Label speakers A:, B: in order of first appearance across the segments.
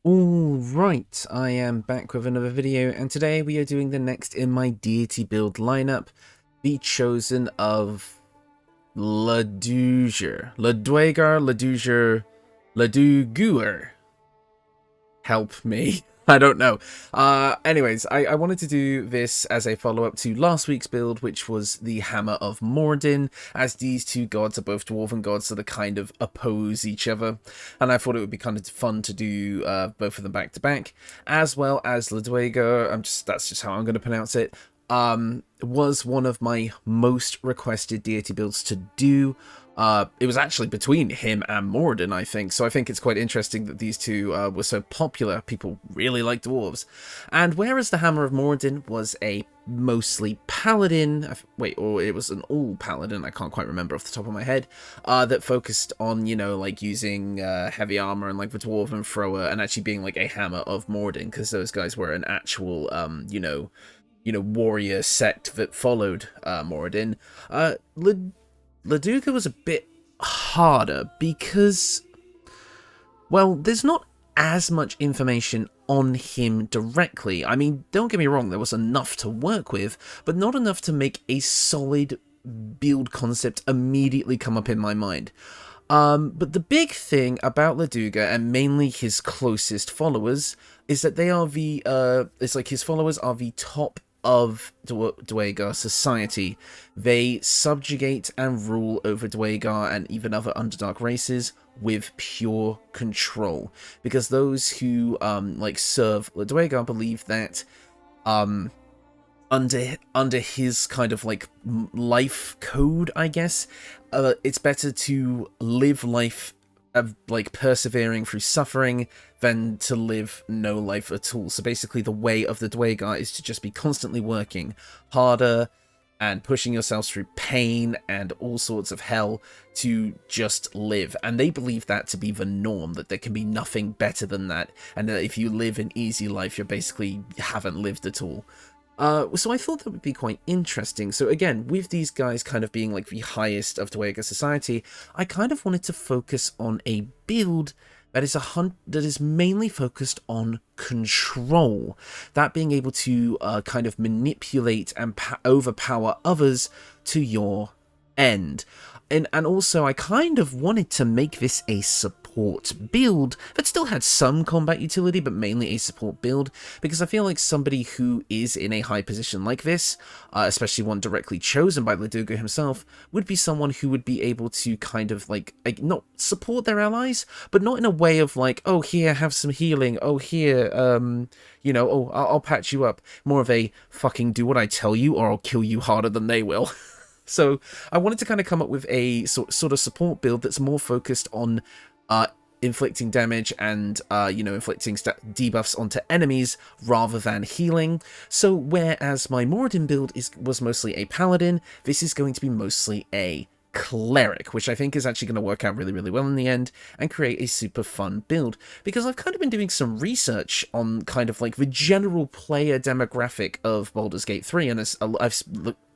A: Alright, I am back with another video, and today we are doing the next in my Deity Build lineup, the Chosen of Laduguer. Laduguer. Help me. I don't know. Anyways, I wanted to do this as a follow-up to last week's build, which was the Hammer of Moradin, as these two gods are both dwarven gods that kind of oppose each other, and I thought it would be kind of fun to do both of them back-to-back, as well as Laduguer. That's just how I'm going to pronounce it. Was one of my most requested deity builds to do. It was actually between him and Moradin, I think, so I think it's quite interesting that these two were so popular. People really like dwarves. And whereas the Hammer of Moradin was a mostly paladin, or it was an all paladin, I can't quite remember off the top of my head, that focused on, you know, like using heavy armor and like the dwarven thrower, and actually being like a Hammer of Moradin, because those guys were an actual, you know, warrior sect that followed Moradin. Laduguer was a bit harder because, well, there's not as much information on him directly. I mean, don't get me wrong, there was enough to work with, but not enough to make a solid build concept immediately come up in my mind. But the big thing about Laduguer, and mainly his closest followers, is that they are it's like his followers are the top of Dwegar society. They subjugate and rule over Dwegar and even other Underdark races with pure control, because those who like serve Dwegar believe that under his kind of like life code, I guess, it's better to live life of like persevering through suffering than to live no life at all. So basically the way of the Dwegar is to just be constantly working harder and pushing yourselves through pain and all sorts of hell to just live. And they believe that to be the norm, that there can be nothing better than that, and that if you live an easy life, you basically haven't lived at all. So I thought that would be quite interesting. So again, with these guys kind of being like the highest of Dwegar society, I kind of wanted to focus on a build that is mainly focused on control. That being able to kind of manipulate and overpower others to your end. And also, I kind of wanted to make this a support build that still had some combat utility, but mainly a support build, because I feel like somebody who is in a high position like this, especially one directly chosen by Laduguer himself, would be someone who would be able to kind of like not support their allies, but not in a way of like, oh, here, have some healing, oh, here, you know, oh, I'll patch you up. More of a fucking do what I tell you or I'll kill you harder than they will. So I wanted to kind of come up with a sort of support build that's more focused on inflicting damage and, you know, inflicting debuffs onto enemies rather than healing. So whereas my Moradin build was mostly a paladin, this is going to be mostly a Cleric, which I think is actually going to work out really, really well in the end and create a super fun build, because I've kind of been doing some research on kind of like the general player demographic of Baldur's Gate 3, and I've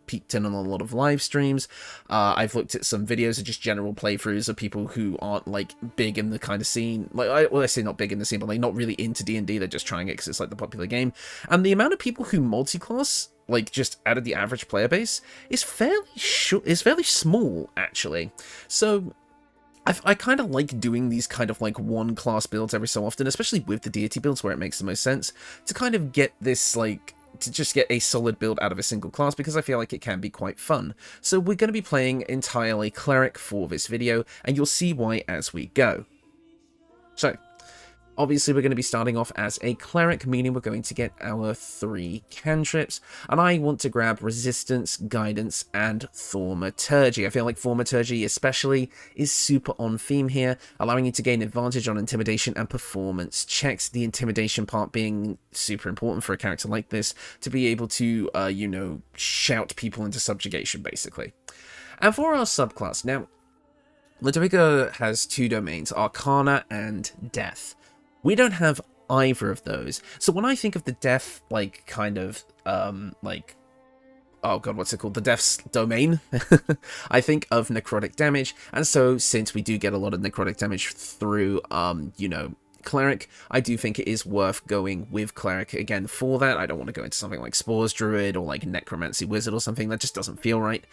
A: peeked in on a lot of live streams. I've looked at some videos of just general playthroughs of people who aren't like big in the kind of scene, like I say not big in the scene, but like not really into D&D. They're just trying it because it's like the popular game, and the amount of people who multi-class, like just out of the average player base, is fairly small actually. So I kind of like doing these kind of like one class builds every so often, especially with the deity builds where it makes the most sense, to kind of get this like to just get a solid build out of a single class, because I feel like it can be quite fun. So we're going to be playing entirely Cleric for this video, and you'll see why as we go. So obviously, we're going to be starting off as a Cleric, meaning we're going to get our 3 cantrips, and I want to grab Resistance, Guidance, and Thaumaturgy. I feel like Thaumaturgy especially is super on theme here, allowing you to gain advantage on Intimidation and Performance checks, the Intimidation part being super important for a character like this, to be able to, you know, shout people into subjugation, basically. And for our subclass, now, Laduguer has 2 domains, Arcana and Death. We don't have either of those. So when I think of the death, like, kind of, like, oh god, what's it called? The death's domain, I think of necrotic damage. And so, since we do get a lot of necrotic damage through, you know, Cleric, I do think it is worth going with Cleric again for that. I don't want to go into something like Spores Druid or like Necromancy Wizard or something. That just doesn't feel right.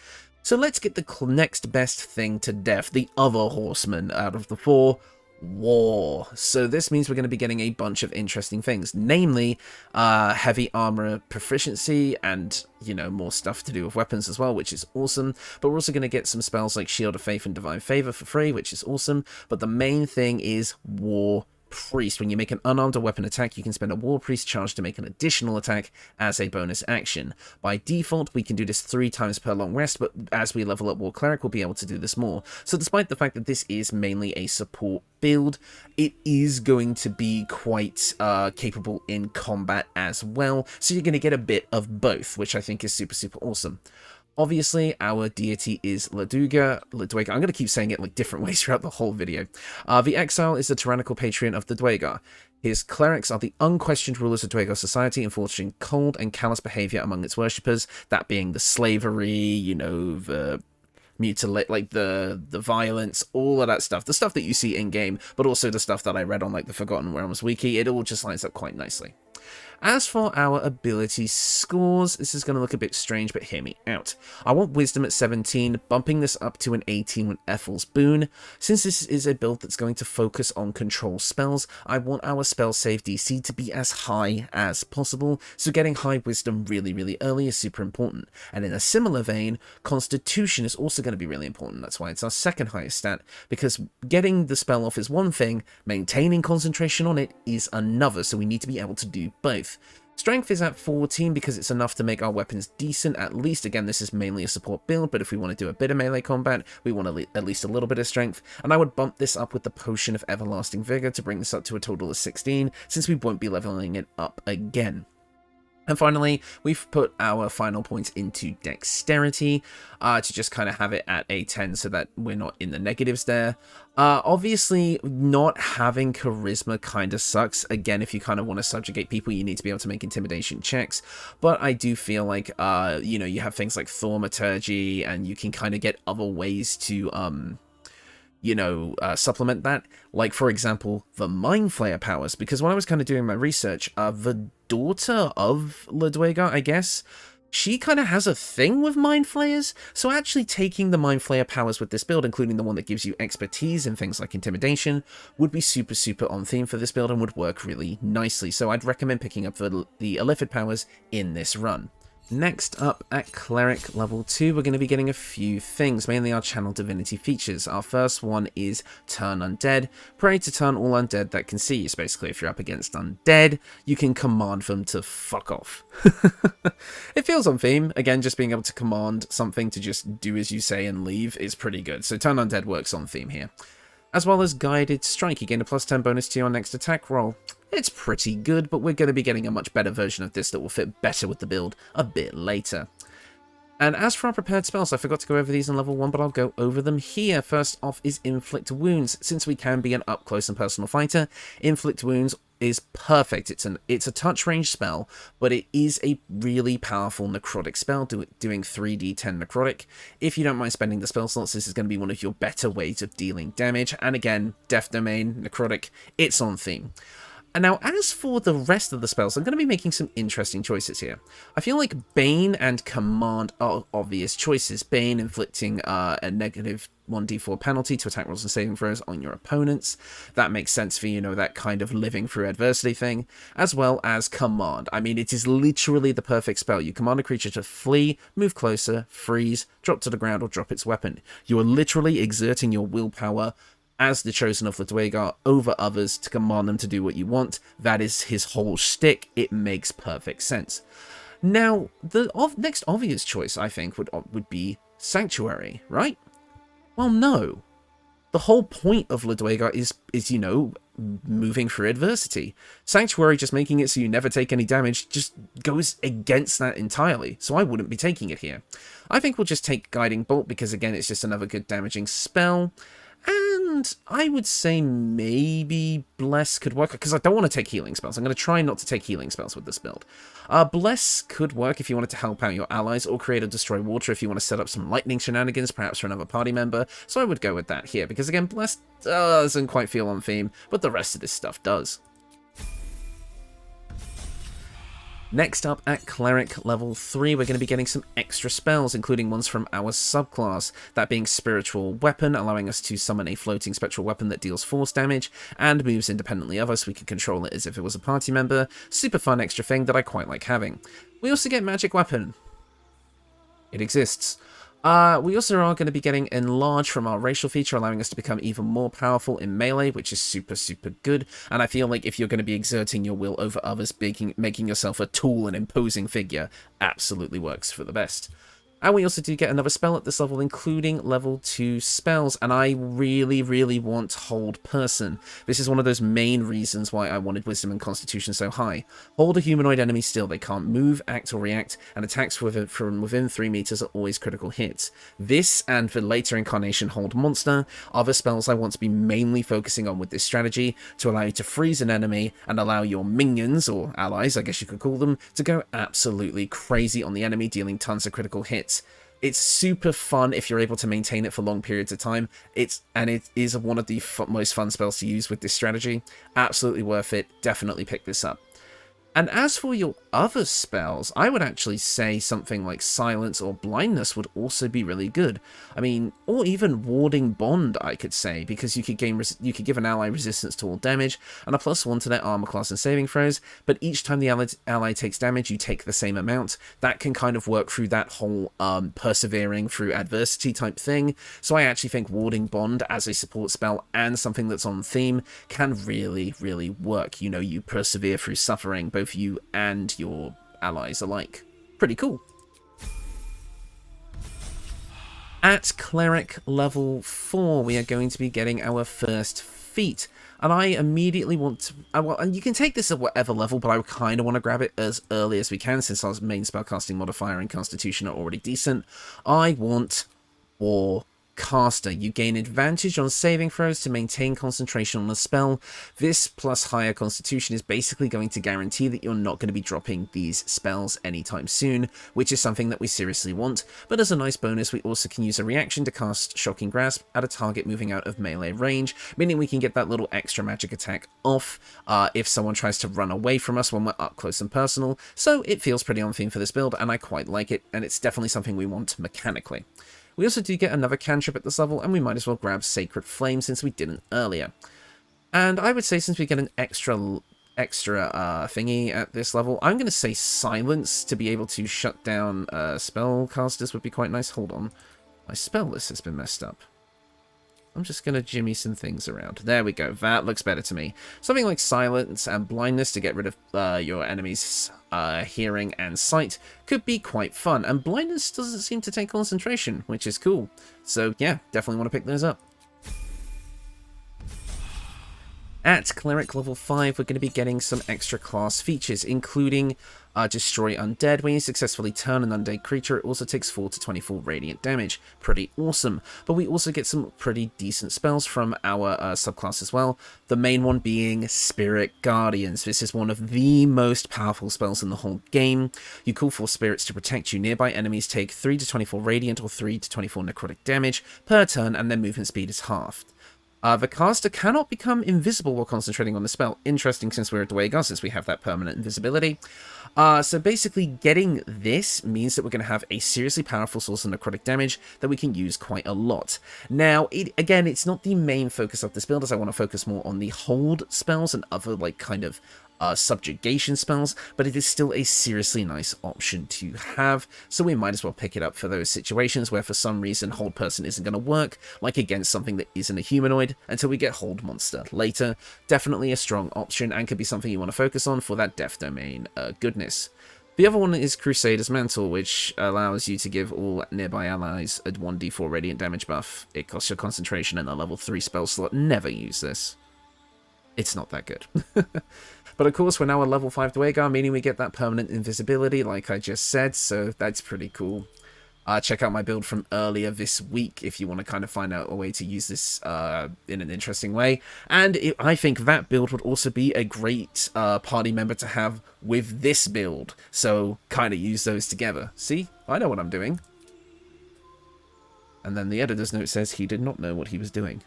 A: So let's get the next best thing to death, the other horseman out of the four, War. So this means we're going to be getting a bunch of interesting things, namely heavy armor proficiency and, you know, more stuff to do with weapons as well, which is awesome. But we're also going to get some spells like Shield of Faith and Divine Favor for free, which is awesome. But the main thing is War Priest. When you make an unarmed or weapon attack, you can spend a War Priest charge to make an additional attack as a bonus action. By default, we can do this 3 times per long rest, but as we level up War Cleric, we'll be able to do this more. So despite the fact that this is mainly a support build, it is going to be quite capable in combat as well. So you're going to get a bit of both, which I think is super, super awesome. Obviously, our deity is Laduguer. I'm going to keep saying it like different ways throughout the whole video. The Exile is the tyrannical patron of the Dwegar. His clerics are the unquestioned rulers of Dwegar society, enforcing cold and callous behavior among its worshippers, that being the slavery, you know, the mutilate, like the violence, all of that stuff. The stuff that you see in-game, but also the stuff that I read on like the Forgotten Realms wiki. It all just lines up quite nicely. As for our ability scores, this is going to look a bit strange, but hear me out. I want Wisdom at 17, bumping this up to an 18 with Ethel's Boon. Since this is a build that's going to focus on control spells, I want our spell save DC to be as high as possible, so getting high Wisdom really, really early is super important. And in a similar vein, Constitution is also going to be really important. That's why it's our second highest stat, because getting the spell off is one thing, maintaining concentration on it is another, so we need to be able to do both. Strength is at 14 because it's enough to make our weapons decent, at least. Again, this is mainly a support build, but if we want to do a bit of melee combat, we want at least a little bit of strength. And I would bump this up with the Potion of Everlasting Vigor to bring this up to a total of 16, since we won't be leveling it up again. And finally, we've put our final points into Dexterity to just kind of have it at a 10 so that we're not in the negatives there. Obviously, not having Charisma kind of sucks. Again, if you kind of want to subjugate people, you need to be able to make intimidation checks. But I do feel like, you know, you have things like Thaumaturgy, and you can kind of get other ways to, you know, supplement that. Like, for example, the Mind Flayer powers. Because when I was kind of doing my research, the daughter of Laduguer, I guess, she kind of has a thing with Mind Flayers. So actually taking the Mind Flayer powers with this build, including the one that gives you expertise in things like intimidation, would be super, super on theme for this build and would work really nicely. So I'd recommend picking up the Illithid powers in this run. Next up, at Cleric level 2, we're going to be getting a few things, mainly our Channel Divinity features. Our first one is Turn Undead. Pray to turn all undead that can see you. So basically, if you're up against undead, you can command them to fuck off. It feels on theme. Again, just being able to command something to just do as you say and leave is pretty good. So Turn Undead works on theme here. As well as Guided Strike. You gain a +10 bonus to your next attack roll. It's pretty good, but we're going to be getting a much better version of this that will fit better with the build a bit later. And as for our prepared spells, I forgot to go over these in level 1, but I'll go over them here. First off is Inflict Wounds. Since we can be an up-close and personal fighter, Inflict Wounds is perfect. It's a touch range spell, but it is a really powerful necrotic spell, doing 3d10 necrotic. If you don't mind spending the spell slots, this is going to be one of your better ways of dealing damage. And again, Death Domain, necrotic, it's on theme. And now, as for the rest of the spells, I'm going to be making some interesting choices here. I feel like Bane and Command are obvious choices. Bane inflicting a negative 1d4 penalty to attack rolls and saving throws on your opponents. That makes sense for, you know, that kind of living through adversity thing. As well as Command. I mean, it is literally the perfect spell. You command a creature to flee, move closer, freeze, drop to the ground, or drop its weapon. You are literally exerting your willpower as the chosen of the Dwegar over others to command them to do what you want. That is his whole shtick. It makes perfect sense. Now, the next obvious choice, I think, would be Sanctuary, right? Well, no. The whole point of Laduguer is, you know, moving through adversity. Sanctuary, just making it so you never take any damage, just goes against that entirely, so I wouldn't be taking it here. I think we'll just take Guiding Bolt, because again, it's just another good damaging spell. And Bond, I would say maybe Bless could work, because I don't want to take healing spells. I'm going to try not to take healing spells with this build. Bless could work if you wanted to help out your allies, or create or destroy water if you want to set up some lightning shenanigans, perhaps for another party member. So I would go with that here, because again, Bless doesn't quite feel on theme, but the rest of this stuff does. Next up, at Cleric level 3, we're going to be getting some extra spells, including ones from our subclass, that being Spiritual Weapon, allowing us to summon a floating spectral weapon that deals force damage, and moves independently of us. We can control it as if it was a party member. Super fun extra thing that I quite like having. We also get Magic Weapon. It exists. We also are going to be getting Enlarge from our racial feature, allowing us to become even more powerful in melee, which is super, super good. And I feel like if you're going to be exerting your will over others, making yourself a tall and imposing figure absolutely works for the best. And we also do get another spell at this level, including level 2 spells, and I really, really want Hold Person. This is one of those main reasons why I wanted Wisdom and Constitution so high. Hold a humanoid enemy still. They can't move, act, or react, and attacks from within 3 meters are always critical hits. This, and for later incarnation Hold Monster, are the spells I want to be mainly focusing on with this strategy, to allow you to freeze an enemy, and allow your minions, or allies, I guess you could call them, to go absolutely crazy on the enemy, dealing tons of critical hits. It's super fun if you're able to maintain it for long periods of time. It is one of the most fun spells to use with this strategy. Absolutely worth it. Definitely pick this up. And as for your other spells, I would actually say something like Silence or Blindness would also be really good. I mean, or even Warding Bond, I could say, because you could give an ally resistance to all damage, and a +1 to their armor class and saving throws, but each time the ally takes damage, you take the same amount. That can kind of work through that whole persevering through adversity type thing. So I actually think Warding Bond as a support spell and something that's on theme can really, really work. You know, you persevere through suffering, both you and your allies alike. Pretty cool. At Cleric level 4, we are going to be getting our first feat. And I immediately want to... and you can take this at whatever level, but I kind of want to grab it as early as we can, since our main spellcasting modifier and Constitution are already decent. I want War Caster. You gain advantage on saving throws to maintain concentration on a spell. This plus higher Constitution is basically going to guarantee that you're not going to be dropping these spells anytime soon, which is something that we seriously want. But as a nice bonus, we also can use a reaction to cast Shocking Grasp at a target moving out of melee range, meaning we can get that little extra magic attack off if someone tries to run away from us when we're up close and personal. So it feels pretty on theme for this build, and I quite like it, and it's definitely something we want mechanically. We also do get another cantrip at this level, and we might as well grab Sacred Flame since we didn't earlier. And I would say since we get an extra thingy at this level, I'm going to say Silence to be able to shut down spellcasters would be quite nice. Hold on. My spell list has been messed up. I'm just going to jimmy some things around. There we go. That looks better to me. Something like Silence and Blindness to get rid of your enemy's hearing and sight could be quite fun. And Blindness doesn't seem to take concentration, which is cool. So yeah, definitely want to pick those up. At Cleric level 5, we're going to be getting some extra class features, including Destroy Undead. When you successfully turn an undead creature, it also takes 4 to 24 radiant damage. Pretty awesome. But we also get some pretty decent spells from our subclass as well. The main one being Spirit Guardians. This is one of the most powerful spells in the whole game. You call for spirits to protect you. Nearby enemies take 3 to 24 radiant or 3 to 24 necrotic damage per turn, and their movement speed is halved. The caster cannot become invisible while concentrating on the spell. Interesting, since we're a Laduguer, since we have that permanent invisibility. So basically, getting this means that we're going to have a seriously powerful source of necrotic damage that we can use quite a lot. Now, again, it's not the main focus of this build, as I want to focus more on the hold spells and other, like, kind of subjugation spells, but it is still a seriously nice option to have, so we might as well pick it up for those situations where for some reason Hold Person isn't going to work, like against something that isn't a humanoid, until we get Hold Monster later. Definitely a strong option, and could be something you want to focus on for that Death Domain goodness. The other one is Crusader's Mantle, which allows you to give all nearby allies a 1d4 radiant damage buff. It costs your concentration and a level 3 spell slot. Never use this. It's not that good. But of course, we're now a level 5 Laduguer, meaning we get that permanent invisibility, like I just said, so that's pretty cool. check out my build from earlier this week if you want to kind of find out a way to use this in an interesting way. And I think that build would also be a great party member to have with this build. So kind of use those together. See? I know what I'm doing. And then the editor's note says he did not know what he was doing.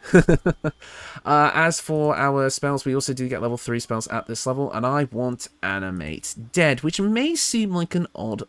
A: As for our spells, we also do get level 3 spells at this level, and I want Animate Dead, which may seem like an odd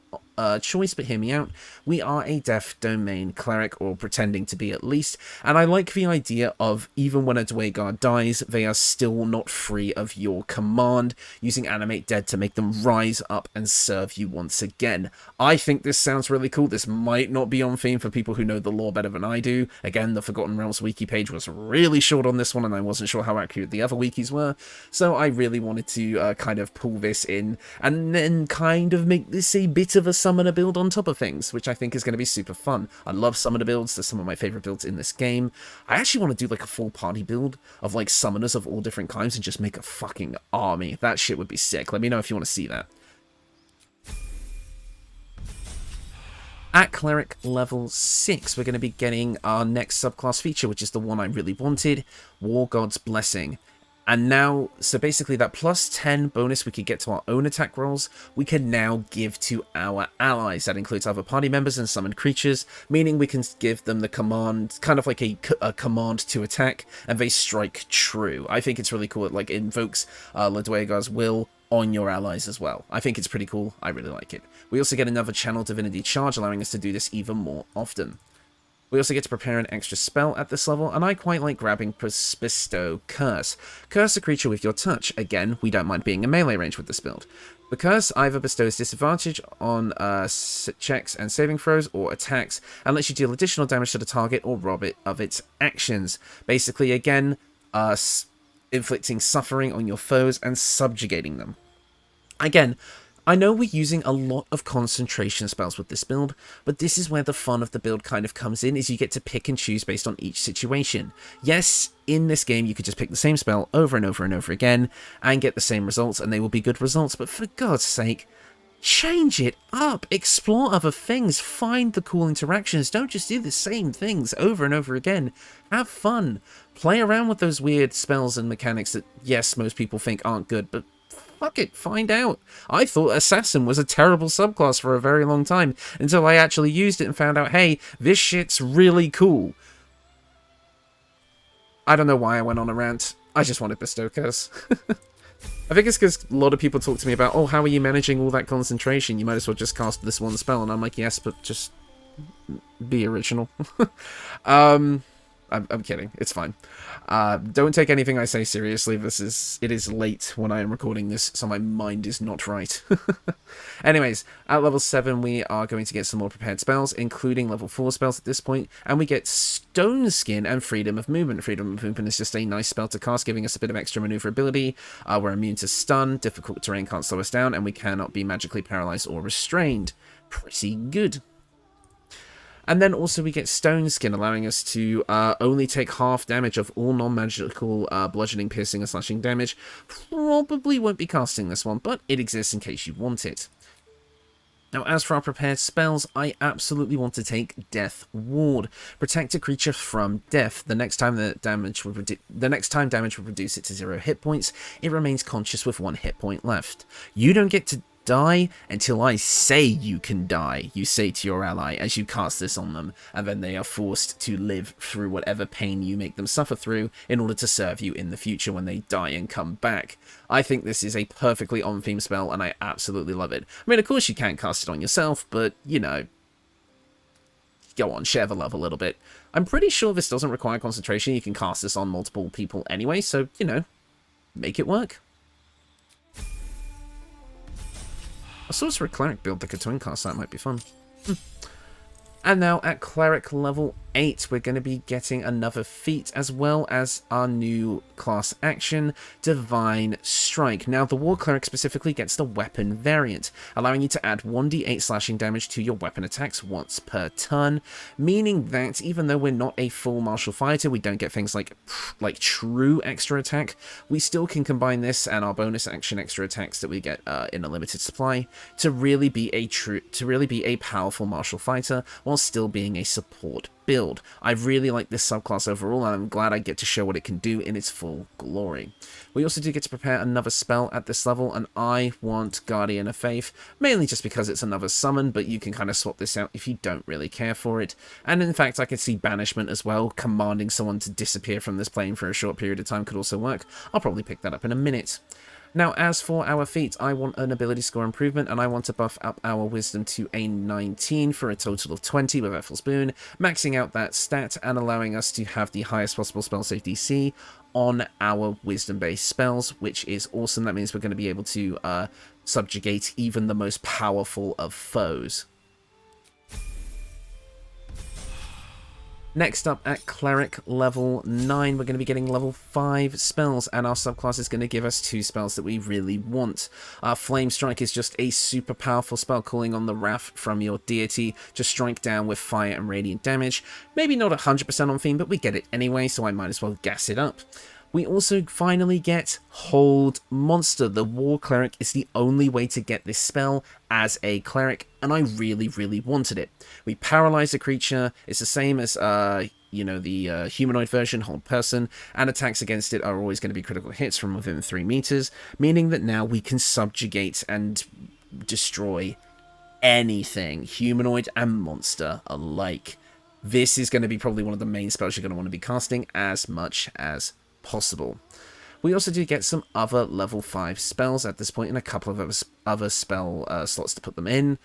A: choice, but hear me out. We are a Death Domain Cleric, or pretending to be at least, and I like the idea of even when a Laduguer dies, they are still not free of your command, using Animate Dead to make them rise up and serve you once again. I think this sounds really cool. This might not be on theme for people who know the lore better than I do. Again, the Forgotten Realms wiki page was really short on this one, and I wasn't sure how accurate the other wikis were, so I really wanted to kind of pull this in, and then kind of make this a bit of a summoner build on top of things, which I think is going to be super fun. I love summoner builds. They're some of my favorite builds in this game. I actually want to do like a full party build of like summoners of all different kinds and just make a fucking army. That shit would be sick. Let me know if you want to see that. At Cleric level 6, we're going to be getting our next subclass feature, which is the one I really wanted, War God's Blessing. And now, so basically that plus 10 bonus we could get to our own attack rolls, we can now give to our allies. That includes other party members and summoned creatures, meaning we can give them the command, kind of like a command to attack, and they strike true. I think it's really cool. It like invokes Laduguer's will on your allies as well. I think it's pretty cool. I really like it. We also get another Channel Divinity charge, allowing us to do this even more often. We also get to prepare an extra spell at this level, and I quite like grabbing Bestow Curse. Curse a creature with your touch. Again, we don't mind being in melee range with this build. The curse either bestows disadvantage on checks and saving throws or attacks, and lets you deal additional damage to the target or rob it of its actions. Basically, again, inflicting suffering on your foes and subjugating them. Again, I know we're using a lot of concentration spells with this build, but this is where the fun of the build kind of comes in, is you get to pick and choose based on each situation. Yes, in this game you could just pick the same spell over and over and over again and get the same results, and they will be good results, but for God's sake, change it up, explore other things, find the cool interactions, don't just do the same things over and over again. Have fun, play around with those weird spells and mechanics that, yes, most people think aren't good, but fuck it, find out. I thought Assassin was a terrible subclass for a very long time, until I actually used it and found out, hey, this shit's really cool. I don't know why I went on a rant. I just wanted Bestow Curse. I think it's because a lot of people talk to me about, oh, how are you managing all that concentration? You might as well just cast this one spell. And I'm like, yes, but just be original. I'm kidding. It's fine. Don't take anything I say seriously. It is late when I am recording this, so my mind is not right. Anyways, at level 7, we are going to get some more prepared spells, including level 4 spells at this point, and we get Stone Skin and Freedom of Movement. Freedom of Movement is just a nice spell to cast, giving us a bit of extra maneuverability. We're immune to stun, difficult terrain can't slow us down, and we cannot be magically paralyzed or restrained. Pretty good. And then also we get Stone Skin, allowing us to only take half damage of all non-magical bludgeoning, piercing, and slashing damage. Probably won't be casting this one, but it exists in case you want it. Now, as for our prepared spells, I absolutely want to take Death Ward. Protect a creature from death. The next time damage would reduce it to 0 hit points, it remains conscious with 1 hit point left. You don't get to die until I say you can die, you say to your ally as you cast this on them, and then they are forced to live through whatever pain you make them suffer through in order to serve you in the future when they die and come back. I think this is a perfectly on-theme spell, and I absolutely love it. I mean, of course you can't cast it on yourself, but, you know, go on, share the love a little bit. I'm pretty sure this doesn't require concentration. You can cast this on multiple people anyway, so, you know, make it work. A Sorcerer Cleric build that could twin cast that might be fun. And now at Cleric level 8, we're going to be getting another feat, as well as our new class action, Divine Strike. Now, the War Cleric specifically gets the weapon variant, allowing you to add 1d8 slashing damage to your weapon attacks once per turn, meaning that even though we're not a full martial fighter, we don't get things like true extra attack, we still can combine this and our bonus action extra attacks that we get in a limited supply to really be a powerful martial fighter, while while still being a support build. I really like this subclass overall, and I'm glad I get to show what it can do in its full glory. We also do get to prepare another spell at this level, and I want Guardian of Faith, mainly just because it's another summon, but you can kind of swap this out if you don't really care for it. And in fact, I can see Banishment as well. Commanding someone to disappear from this plane for a short period of time could also work. I'll probably pick that up in a minute. Now, as for our feat, I want an ability score improvement, and I want to buff up our wisdom to a 19 for a total of 20 with Ethel's Boon, maxing out that stat and allowing us to have the highest possible spell save DC on our wisdom-based spells, which is awesome. That means we're going to be able to subjugate even the most powerful of foes. Next up at Cleric level 9, we're going to be getting level 5 spells, and our subclass is going to give us 2 spells that we really want. Flame Strike is just a super powerful spell, calling on the wrath from your deity to strike down with fire and radiant damage. Maybe not 100% on theme, but we get it anyway, so I might as well gas it up. We also finally get Hold Monster. The War Cleric is the only way to get this spell as a cleric, and I really, really wanted it. We paralyze a creature. It's the same as, the humanoid version, Hold Person, and attacks against it are always going to be critical hits from within 3 meters, meaning that now we can subjugate and destroy anything, humanoid and monster alike. This is going to be probably one of the main spells you're going to want to be casting as much as possible. We also do get some other level 5 spells at this point and a couple of other spell slots to put them in.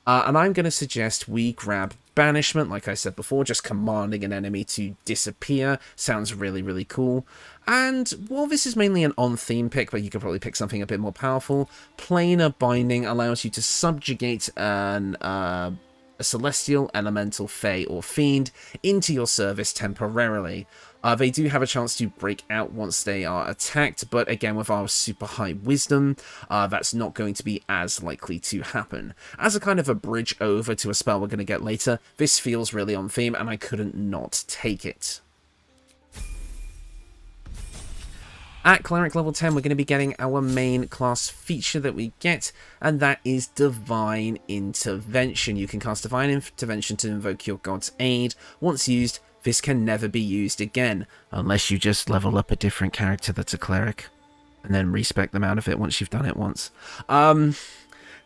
A: And I'm going to suggest we grab Banishment, like I said before, just commanding an enemy to disappear. Sounds really, really cool. And while this is mainly an on-theme pick, but you could probably pick something a bit more powerful, Planar Binding allows you to subjugate a celestial, elemental, fey, or fiend into your service temporarily. They do have a chance to break out once they are attacked, but again, with our super high wisdom, that's not going to be as likely to happen. As a kind of a bridge over to a spell we're going to get later, this feels really on theme, and I couldn't not take it. At Cleric level 10, we're going to be getting our main class feature that we get, and that is Divine Intervention. You can cast Divine Intervention to invoke your god's aid. Once used, this can never be used again, unless you just level up a different character that's a cleric, and then respec them out of it once you've done it once.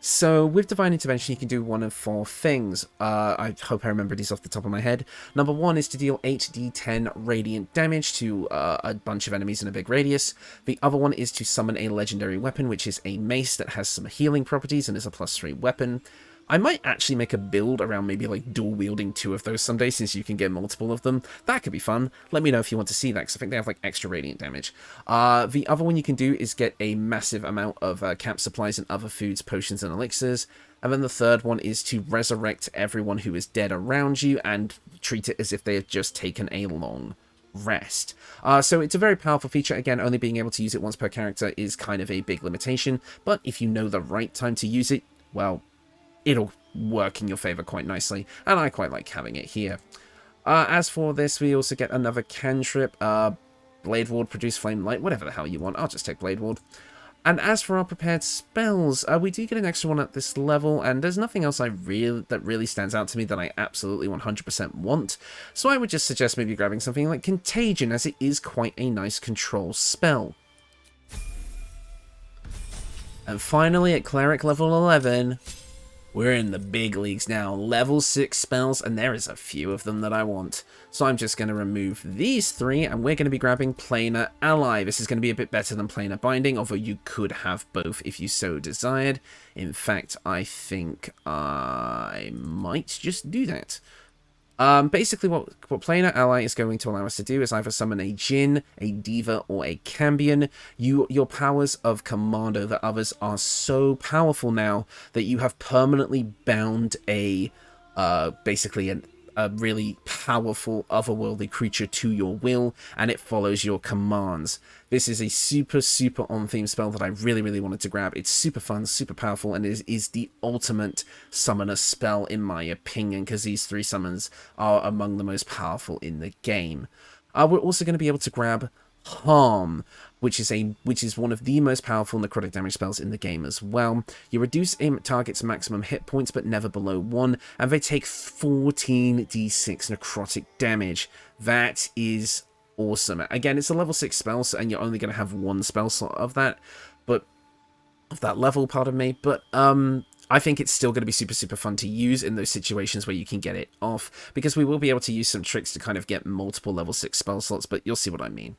A: So with Divine Intervention, you can do one of 4 things. I hope I remember these off the top of my head. Number 1 is to deal 8d10 radiant damage to a bunch of enemies in a big radius. The other one is to summon a legendary weapon, which is a mace that has some healing properties and is a +3 weapon. I might actually make a build around maybe like dual wielding 2 of those someday, since you can get multiple of them. That could be fun. Let me know if you want to see that, because I think they have like extra radiant damage. The other one you can do is get a massive amount of camp supplies and other foods, potions, and elixirs. And then the third one is to resurrect everyone who is dead around you and treat it as if they have just taken a long rest. So it's a very powerful feature. Again, only being able to use it once per character is kind of a big limitation, but if you know the right time to use it, well, it'll work in your favor quite nicely, and I quite like having it here. As for this, we also get another cantrip, Blade Ward, Produce Flame Light, whatever the hell you want. I'll just take Blade Ward. And as for our prepared spells, we do get an extra one at this level, and there's nothing else that really stands out to me that I absolutely 100% want. So I would just suggest maybe grabbing something like Contagion, as it is quite a nice control spell. And finally, at Cleric level 11... we're in the big leagues now. Level 6 spells, and there is a few of them that I want. So I'm just going to remove these 3, and we're going to be grabbing Planar Ally. This is going to be a bit better than Planar Binding, although you could have both if you so desired. In fact, I think I might just do that. Basically, what Planar Ally is going to allow us to do is either summon a Djinn, a Diva, or a Cambion. Your powers of command over others are so powerful now that you have permanently bound a really powerful otherworldly creature to your will, and it follows your commands. This is a super, super on-theme spell that I really, really wanted to grab. It's super fun, super powerful, and is the ultimate summoner spell, in my opinion, because these 3 summons are among the most powerful in the game. We're also going to be able to grab Harm. which is one of the most powerful necrotic damage spells in the game as well. You reduce a target's maximum hit points, but never below 1, and they take 14d6 necrotic damage. That is awesome. Again, it's a level 6 spell, so, and you're only going to have one spell slot of that, but of that level, pardon me. But I think it's still going to be super, super fun to use in those situations where you can get it off, because we will be able to use some tricks to kind of get multiple level 6 spell slots, but you'll see what I mean.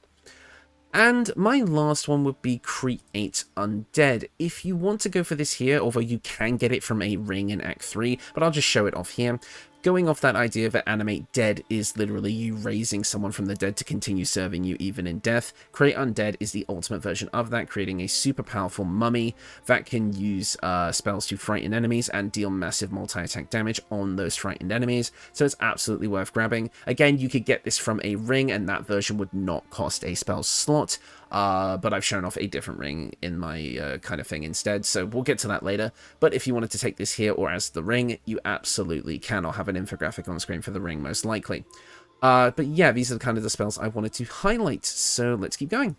A: And my last one would be Create Undead. If you want to go for this here, although you can get it from a ring in Act 3, but I'll just show it off here. Going off that idea that Animate Dead is literally you raising someone from the dead to continue serving you even in death, Create Undead is the ultimate version of that, creating a super powerful mummy that can use spells to frighten enemies and deal massive multi-attack damage on those frightened enemies, so it's absolutely worth grabbing. Again, you could get this from a ring, and that version would not cost a spell slot, but I've shown off a different ring in my kind of thing instead, so we'll get to that later. But if you wanted to take this here or as the ring, you absolutely can. I'll have an infographic on screen for the ring, most likely. But yeah, these are kind of the spells I wanted to highlight, so let's keep going.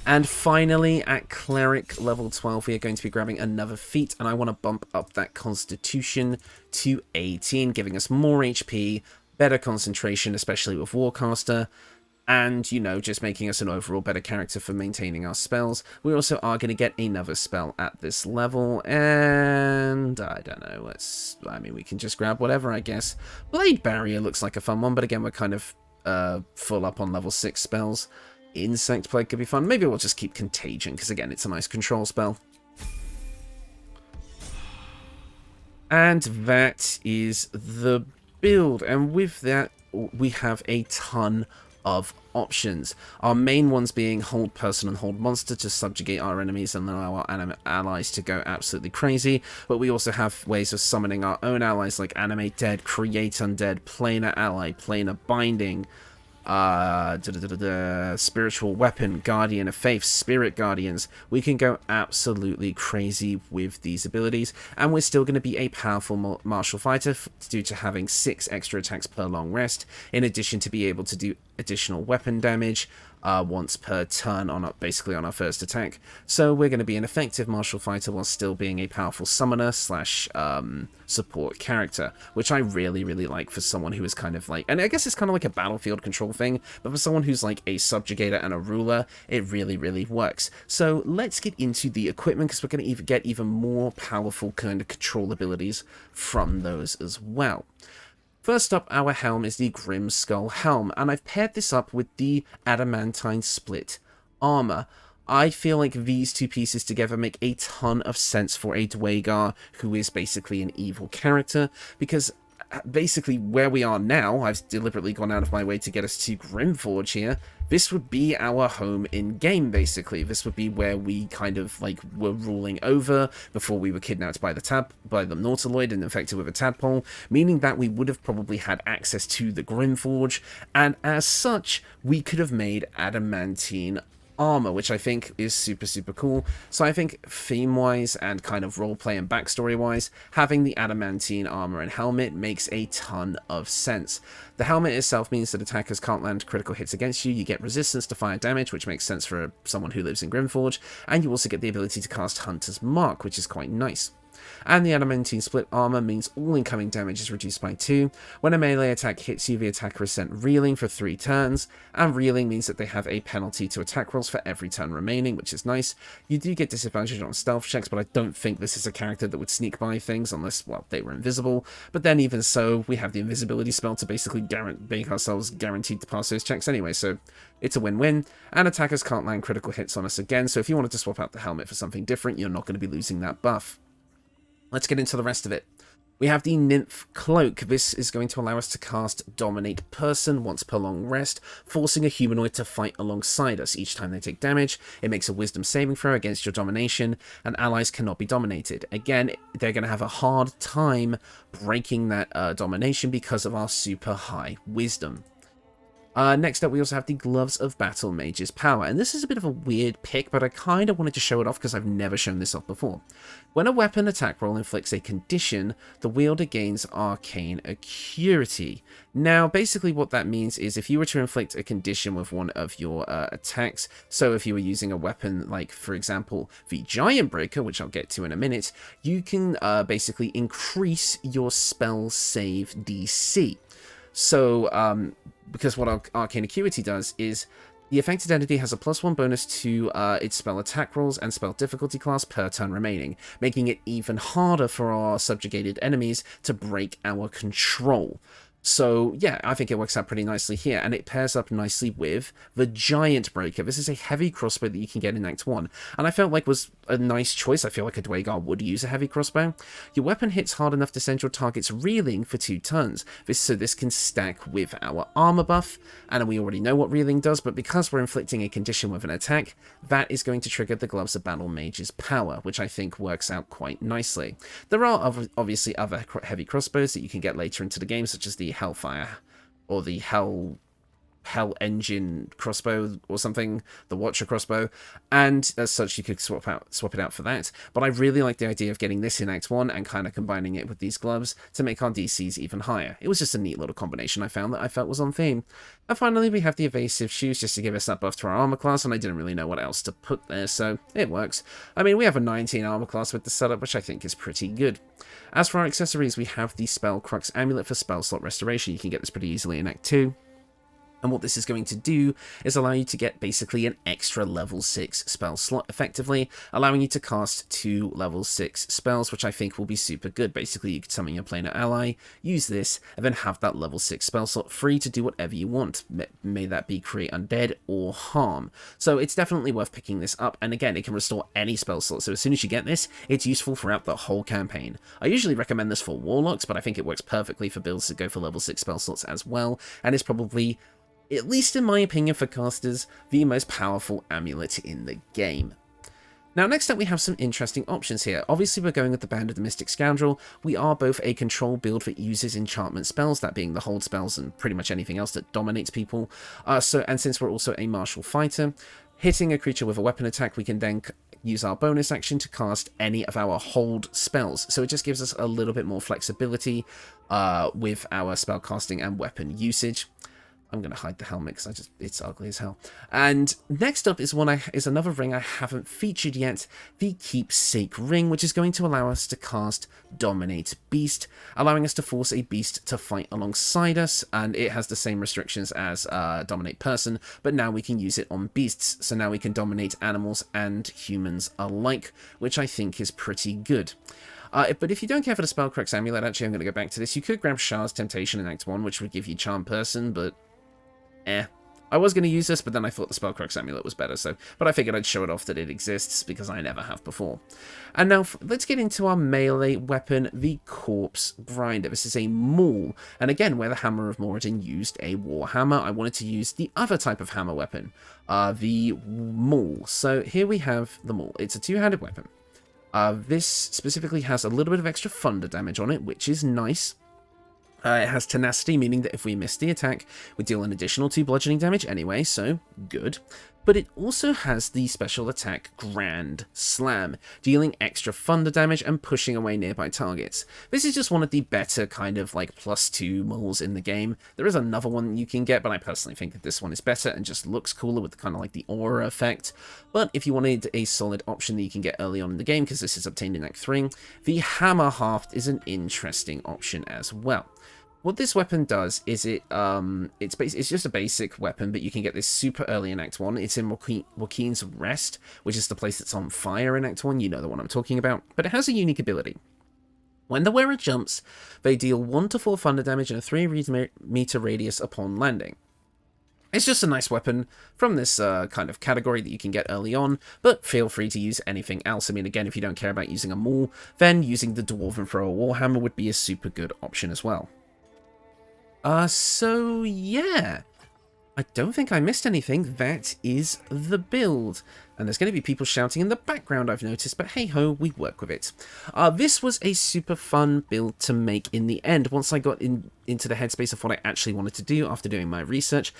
A: And finally, at Cleric level 12, we are going to be grabbing another feat, and I want to bump up that Constitution to 18, giving us more HP, better concentration, especially with Warcaster, and, you know, just making us an overall better character for maintaining our spells. We also are going to get another spell at this level, and I don't know, I mean, we can just grab whatever, I guess. Blade Barrier looks like a fun one, but again, we're kind of full up on level 6 spells. Insect Plague could be fun. Maybe we'll just keep Contagion, because again, it's a nice control spell. And that is the build, and with that, we have a ton of options. Our main ones being hold person and hold monster to subjugate our enemies and allow our allies to go absolutely crazy, but we also have ways of summoning our own allies like Animate Dead, Create Undead, Planar Ally, Planar Binding, Spiritual Weapon, Guardian of Faith, Spirit Guardians. We can go absolutely crazy with these abilities, and we're still going to be a powerful martial fighter due to having 6 extra attacks per long rest, in addition to be able to do additional weapon damage once per turn on basically on our first attack. So we're going to be an effective martial fighter while still being a powerful summoner slash support character, which I really, really like for someone who is kind of like, and I guess it's kind of like a battlefield control thing, but for someone who's like a subjugator and a ruler, it really, really works. So let's get into the equipment, because we're going to get even more powerful kind of control abilities from those as well. First up, our helm is the Grim Skull Helm, and I've paired this up with the Adamantine Split Armour. I feel like these two pieces together make a ton of sense for a Dwagar who is basically an evil character, because basically where we are now, I've deliberately gone out of my way to get us to Grimforge here. This would be our home in-game, basically. This would be where we kind of, like, were ruling over before we were kidnapped by the Nautiloid and infected with a tadpole, meaning that we would have probably had access to the Grimforge, and as such, we could have made adamantine armor, which I think is super, super cool. So I think theme-wise and kind of roleplay and backstory-wise, having the adamantine armor and helmet makes a ton of sense. The helmet itself means that attackers can't land critical hits against you. You get resistance to fire damage, which makes sense for someone who lives in Grimforge, and you also get the ability to cast Hunter's Mark, which is quite nice. And the Adamantine Split Armor means all incoming damage is reduced by 2. When a melee attack hits you, the attacker is sent reeling for 3 turns, and reeling means that they have a penalty to attack rolls for every turn remaining, which is nice. You do get disadvantage on stealth checks, but I don't think this is a character that would sneak by things unless, well, they were invisible. But then even so, we have the invisibility spell to basically make ourselves guaranteed to pass those checks anyway, so it's a win-win. And attackers can't land critical hits on us again, so if you wanted to swap out the helmet for something different, you're not going to be losing that buff. Let's get into the rest of it. We have the Nymph Cloak. This is going to allow us to cast Dominate Person once per long rest, forcing a humanoid to fight alongside us. Each time they take damage, it makes a wisdom saving throw against your domination, and allies cannot be dominated. Again, they're going to have a hard time breaking that domination because of our super high wisdom. Next up, we also have the Gloves of Battle Mage's Power, and this is a bit of a weird pick, but I kind of wanted to show it off because I've never shown this off before. When a weapon attack roll inflicts a condition, the wielder gains Arcane Acuity. Now, basically what that means is if you were to inflict a condition with one of your attacks, so if you were using a weapon like, for example, the Giant Breaker, which I'll get to in a minute, you can basically increase your spell save DC. So, because what Arcane Acuity does is the affected entity has a +1 bonus to its spell attack rolls and spell difficulty class per turn remaining, making it even harder for our subjugated enemies to break our control. So, yeah, I think it works out pretty nicely here, and it pairs up nicely with the Giant Breaker. This is a heavy crossbow that you can get in Act 1, and I felt like was a nice choice. I feel like a Dwagar would use a heavy crossbow. Your weapon hits hard enough to send your targets reeling for 2 turns, so this can stack with our armor buff, and we already know what reeling does, but because we're inflicting a condition with an attack, that is going to trigger the Gloves of Battle Mage's Power, which I think works out quite nicely. There are obviously other heavy crossbows that you can get later into the game, such as the Hellfire or the Hell Engine crossbow or something, the Watcher crossbow, and as such you could swap it out for that. But I really like the idea of getting this in Act 1 and kind of combining it with these gloves to make our DCs even higher. It was just a neat little combination I found that I felt was on theme. And finally we have the Evasive Shoes just to give us that buff to our armor class, and I didn't really know what else to put there, so it works. I mean, we have a 19 armor class with the setup, which I think is pretty good. As for our accessories, we have the Spell Crux Amulet for spell slot restoration. You can get this pretty easily in Act 2. And what this is going to do is allow you to get basically an extra level 6 spell slot effectively, allowing you to cast 2 level 6 spells, which I think will be super good. Basically, you could summon your planar ally, use this, and then have that level 6 spell slot free to do whatever you want. May that be create undead or harm. So it's definitely worth picking this up, and again, it can restore any spell slot, so as soon as you get this, it's useful throughout the whole campaign. I usually recommend this for warlocks, but I think it works perfectly for builds that go for level 6 spell slots as well, and it's probably, at least in my opinion for casters, the most powerful amulet in the game. Now next up we have some interesting options here. Obviously we're going with the Band of the Mystic Scoundrel. We are both a control build that uses enchantment spells, that being the hold spells and pretty much anything else that dominates people. And since we're also a martial fighter, hitting a creature with a weapon attack, we can then use our bonus action to cast any of our hold spells. So it just gives us a little bit more flexibility with our spell casting and weapon usage. I'm going to hide the helmet because it's ugly as hell. And next up is another ring I haven't featured yet, the Keepsake Ring, which is going to allow us to cast Dominate Beast, allowing us to force a beast to fight alongside us, and it has the same restrictions as Dominate Person, but now we can use it on beasts, so now we can dominate animals and humans alike, which I think is pretty good. But if you don't care for the Spell Crux Amulet, actually I'm going to go back to this, you could grab Shard's Temptation in Act 1, which would give you Charm Person, but I was going to use this, but then I thought the Spell Crux Amulet was better, but I figured I'd show it off that it exists, because I never have before. And now, let's get into our melee weapon, the Corpse Grinder. This is a maul, and again, where the Hammer of Moradin used a Warhammer, I wanted to use the other type of hammer weapon, the maul. So here we have the maul. It's a two-handed weapon. This specifically has a little bit of extra thunder damage on it, which is nice. It has tenacity, meaning that if we miss the attack, we deal an additional 2 bludgeoning damage anyway, so good. But it also has the special attack Grand Slam, dealing extra thunder damage and pushing away nearby targets. This is just one of the better kind of like +2 mauls in the game. There is another one you can get, but I personally think that this one is better and just looks cooler with kind of like the aura effect. But if you wanted a solid option that you can get early on in the game, because this is obtained in Act 3, the Hammer Haft is an interesting option as well. What this weapon does is it's just a basic weapon, but you can get this super early in Act 1. It's in Joaquin's Rest, which is the place that's on fire in Act 1. You know the one I'm talking about. But it has a unique ability. When the wearer jumps, they deal 1 to 4 thunder damage in a 3-meter radius upon landing. It's just a nice weapon from this kind of category that you can get early on, but feel free to use anything else. I mean, again, if you don't care about using a maul, then using the Dwarven Thrower Warhammer would be a super good option as well. So yeah, I don't think I missed anything. That is the build. And there's going to be people shouting in the background, I've noticed, but hey-ho, we work with it. This was a super fun build to make in the end. Once I got into the headspace of what I actually wanted to do after doing my research,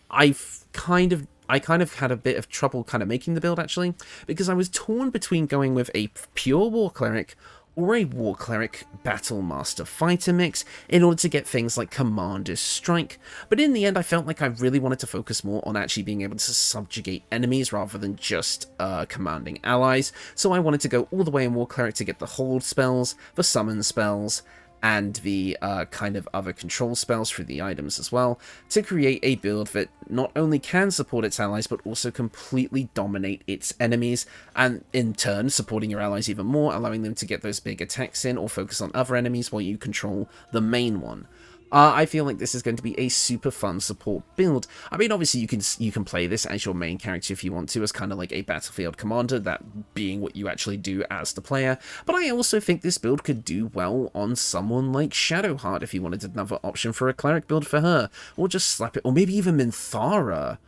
A: I kind of had a bit of trouble kind of making the build, actually, because I was torn between going with a pure War Cleric or a War Cleric Battle Master Fighter mix in order to get things like Commander's Strike, but in the end I felt like I really wanted to focus more on actually being able to subjugate enemies rather than just commanding allies, so I wanted to go all the way in War Cleric to get the hold spells, the summon spells, and the kind of other control spells through the items as well, to create a build that not only can support its allies, but also completely dominate its enemies, and in turn supporting your allies even more, allowing them to get those big attacks in or focus on other enemies while you control the main one. I feel like this is going to be a super fun support build. I mean, obviously you can play this as your main character if you want to, as kind of like a battlefield commander, that being what you actually do as the player. But I also think this build could do well on someone like Shadowheart if you wanted another option for a cleric build for her, or just slap it, or maybe even Minthara.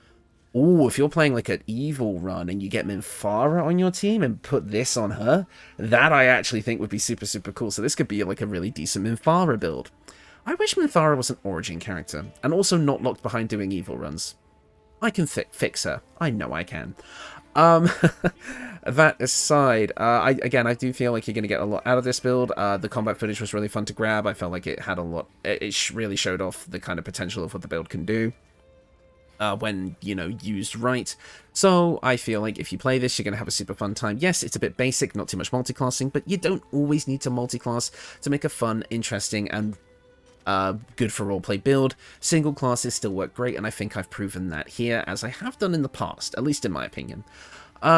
A: Oh, if you're playing like an evil run and you get Minthara on your team and put this on her, that I actually think would be super, super cool. So this could be like a really decent Minthara build. I wish Minthara was an origin character, and also not locked behind doing evil runs. I can fix her. I know I can. That aside, I do feel like you're going to get a lot out of this build. The combat footage was really fun to grab. I felt like it had a lot. It really showed off the kind of potential of what the build can do when, you know, used right. So I feel like if you play this, you're going to have a super fun time. Yes, it's a bit basic, not too much multiclassing, but you don't always need to multiclass to make a fun, interesting, and good for roleplay build. Single classes still work great, and I think I've proven that here, as I have done in the past, at least in my opinion.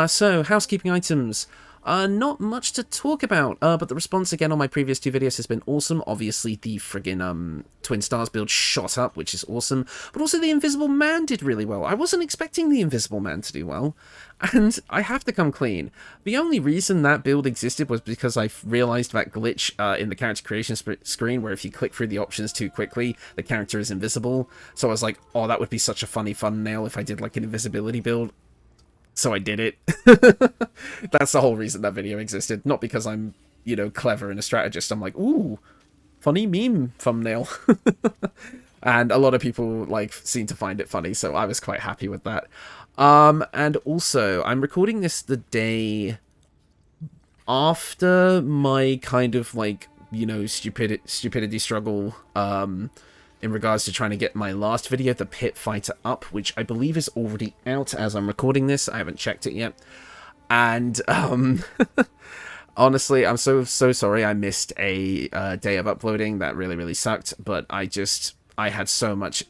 A: So, housekeeping items. Not much to talk about, but the response again on my previous two videos has been awesome. Obviously, the friggin' Twin Stars build shot up, which is awesome, but also the Invisible Man did really well. I wasn't expecting the Invisible Man to do well, and I have to come clean. The only reason that build existed was because I realized that glitch in the character creation screen, where if you click through the options too quickly, the character is invisible. So I was like, oh, that would be such a funny thumbnail if I did like an invisibility build. So I did it. That's the whole reason that video existed. Not because I'm, you know, clever and a strategist. I'm like, ooh, funny meme thumbnail. And a lot of people, like, seem to find it funny, so I was quite happy with that. And also, I'm recording this the day after my kind of, like, you know, stupidity struggle, in regards to trying to get my last video, the Pit Fighter, up, which I believe is already out as I'm recording this. I haven't checked it yet. And, honestly, I'm so sorry I missed a day of uploading. That really, really sucked. But I had so much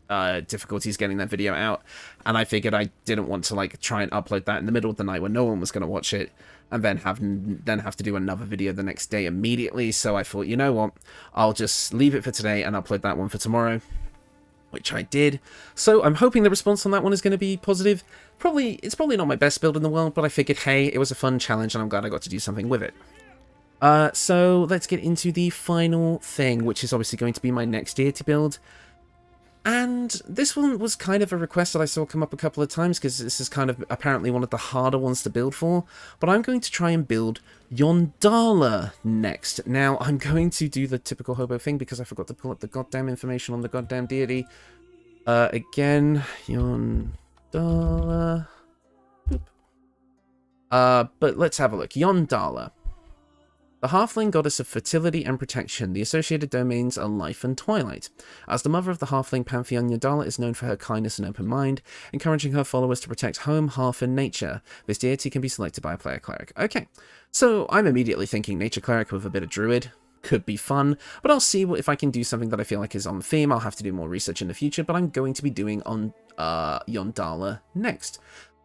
A: difficulties getting that video out. And I figured I didn't want to, like, try and upload that in the middle of the night when no one was going to watch it, and then have to do another video the next day immediately. So I thought, you know what, I'll just leave it for today and upload that one for tomorrow, which I did. So I'm hoping the response on that one is going to be positive. It's probably not my best build in the world, but I figured, hey, it was a fun challenge and I'm glad I got to do something with it. So let's get into the final thing, which is obviously going to be my next Deity build. And this one was kind of a request that I saw come up a couple of times, because this is kind of apparently one of the harder ones to build for. But I'm going to try and build Yondala next. Now, I'm going to do the typical hobo thing, because I forgot to pull up the goddamn information on the goddamn deity. Again, Yondala. But let's have a look. Yondala. The halfling goddess of fertility and protection. The associated domains are life and twilight. As the mother of the halfling pantheon, Yondala is known for her kindness and open mind, encouraging her followers to protect home, hearth, and nature. This deity can be selected by a player cleric. Okay, so I'm immediately thinking nature cleric with a bit of druid. Could be fun, but I'll see if I can do something that I feel like is on theme. I'll have to do more research in the future, but I'm going to be doing on Yondala next.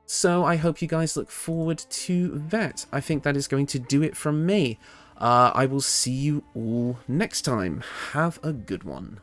A: So I hope you guys look forward to that. I think that is going to do it from me. I will see you all next time. Have a good one.